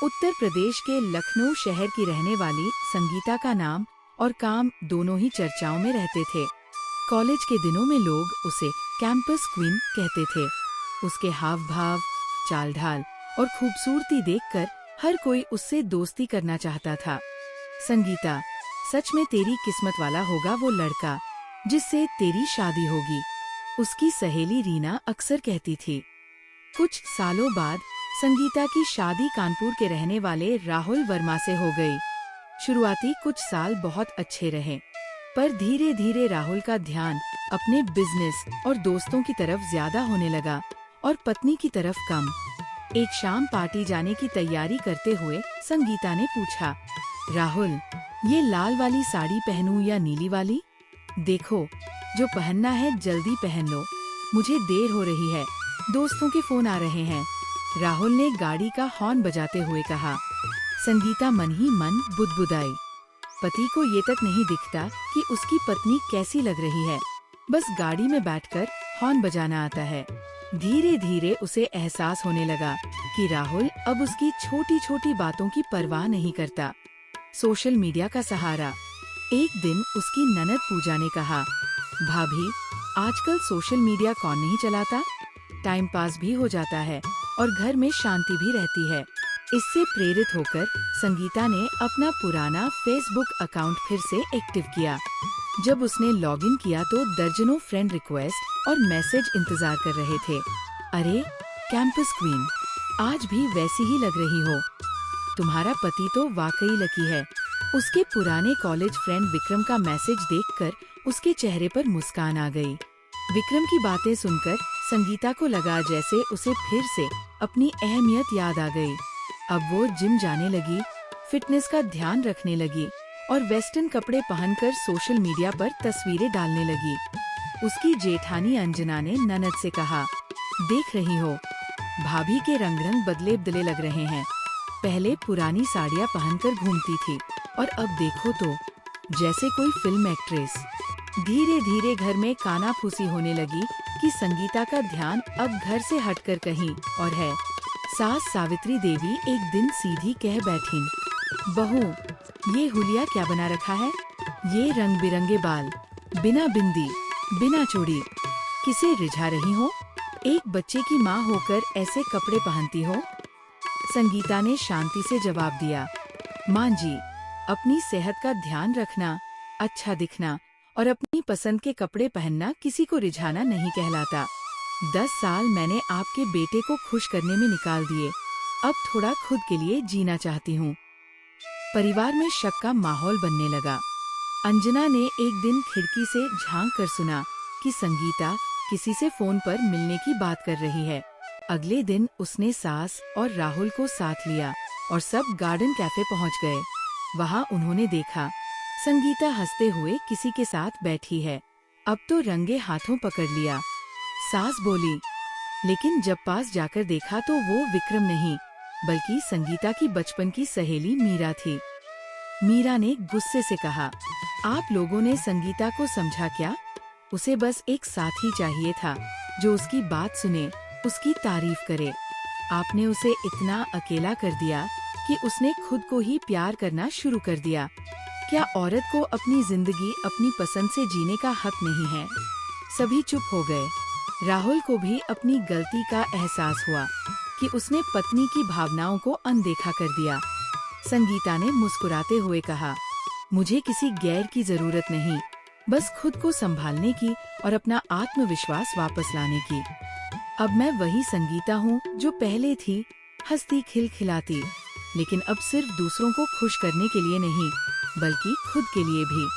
उत्तर प्रदेश के लखनऊ शहर की रहने वाली संगीता का नाम और काम दोनों ही चर्चाओं में रहते थे। कॉलेज के दिनों में लोग उसे कैंपस क्वीन कहते थे। उसके हाव भाव, चाल ढाल और खूबसूरती देखकर हर कोई उससे दोस्ती करना चाहता था। संगीता, सच में तेरी किस्मत वाला होगा वो लड़का जिससे तेरी शादी होगी, उसकी सहेली रीना अक्सर कहती थी। कुछ सालों बाद संगीता की शादी कानपुर के रहने वाले राहुल वर्मा से हो गई। शुरुआती कुछ साल बहुत अच्छे रहे, पर धीरे धीरे राहुल का ध्यान अपने बिजनेस और दोस्तों की तरफ ज्यादा होने लगा और पत्नी की तरफ कम। एक शाम पार्टी जाने की तैयारी करते हुए संगीता ने पूछा, राहुल, ये लाल वाली साड़ी पहनूं या नीली वाली? देखो, जो पहनना है जल्दी पहन लो, मुझे देर हो रही है, दोस्तों के फोन आ रहे हैं। राहुल ने गाड़ी का हॉर्न बजाते हुए कहा। संगीता मन ही मन बुदबुदाई। पति को ये तक नहीं दिखता कि उसकी पत्नी कैसी लग रही है, बस गाड़ी में बैठकर हॉर्न बजाना आता है। धीरे धीरे उसे एहसास होने लगा कि राहुल अब उसकी छोटी छोटी बातों की परवाह नहीं करता। सोशल मीडिया का सहारा। एक दिन उसकी ननद पूजा ने कहा, भाभी, आजकल सोशल मीडिया कौन नहीं चलाता? टाइम पास भी हो जाता है और घर में शांति भी रहती है। इससे प्रेरित होकर संगीता ने अपना पुराना फेसबुक अकाउंट फिर से एक्टिव किया। जब उसने लॉगिन किया तो दर्जनों फ्रेंड रिक्वेस्ट और मैसेज इंतजार कर रहे थे। अरे कैंपस क्वीन, आज भी वैसी ही लग रही हो। तुम्हारा पति तो वाकई लकी है। उसके पुराने कॉलेज फ्रेंड विक्रम का मैसेज देखकर उसके चेहरे पर मुस्कान आ गई। विक्रम की बातें सुनकर संगीता को लगा जैसे उसे फिर से अपनी अहमियत याद आ गई। अब वो जिम जाने लगी, फिटनेस का ध्यान रखने लगी और वेस्टर्न कपड़े पहनकर सोशल मीडिया पर तस्वीरें डालने लगी। उसकी जेठानी अंजना ने ननद से कहा, देख रही हो, भाभी के रंग बदले बदले लग रहे हैं। पहले पुरानी साड़ियाँ पहनकर घूमती थी और अब देखो तो जैसे कोई फिल्म एक्ट्रेस। धीरे धीरे घर में कानाफूसी होने लगी कि संगीता का ध्यान अब घर से हटकर कहीं और है। सास सावित्री देवी एक दिन सीधी कह बैठीं, बहू, ये हुलिया क्या बना रखा है? ये रंग बिरंगे बाल, बिना बिंदी, बिना चूड़ी, किसे रिझा रही हो? एक बच्चे की माँ होकर ऐसे कपड़े पहनती हो? संगीता ने शांति से जवाब दिया, माँ जी, अपनी सेहत का ध्यान रखना, अच्छा दिखना और अपनी पसंद के कपड़े पहनना किसी को रिझाना नहीं कहलाता। 10 साल मैंने आपके बेटे को खुश करने में निकाल दिए, अब थोड़ा खुद के लिए जीना चाहती हूँ। परिवार में शक का माहौल बनने लगा। अंजना ने एक दिन खिड़की से झांक कर सुना कि संगीता किसी से फोन पर मिलने की बात कर रही है। अगले दिन उसने सास और राहुल को साथ लिया और सब गार्डन कैफे पहुँच गए। वहाँ उन्होंने देखा संगीता हंसते हुए किसी के साथ बैठी है। अब तो रंगे हाथों पकड़ लिया। सास बोली, लेकिन जब पास जाकर देखा तो वो विक्रम नहीं बल्कि संगीता की बचपन की सहेली मीरा थी। मीरा ने गुस्से से कहा, आप लोगों ने संगीता को समझा क्या? उसे बस एक साथी चाहिए था जो उसकी बात सुने, उसकी तारीफ करे। आपने उसे इतना अकेला कर दिया कि उसने खुद को ही प्यार करना शुरू कर दिया। क्या औरत को अपनी जिंदगी अपनी पसंद से जीने का हक नहीं है? सभी चुप हो गए। राहुल को भी अपनी गलती का एहसास हुआ कि उसने पत्नी की भावनाओं को अनदेखा कर दिया। संगीता ने मुस्कुराते हुए कहा, मुझे किसी गैर की जरूरत नहीं, बस खुद को संभालने की और अपना आत्मविश्वास वापस लाने की। अब मैं वही संगीता हूँ जो पहले थी, हंसती खिलखिलाती, लेकिन अब सिर्फ दूसरों को खुश करने के लिए नहीं बल्कि खुद के लिए भी।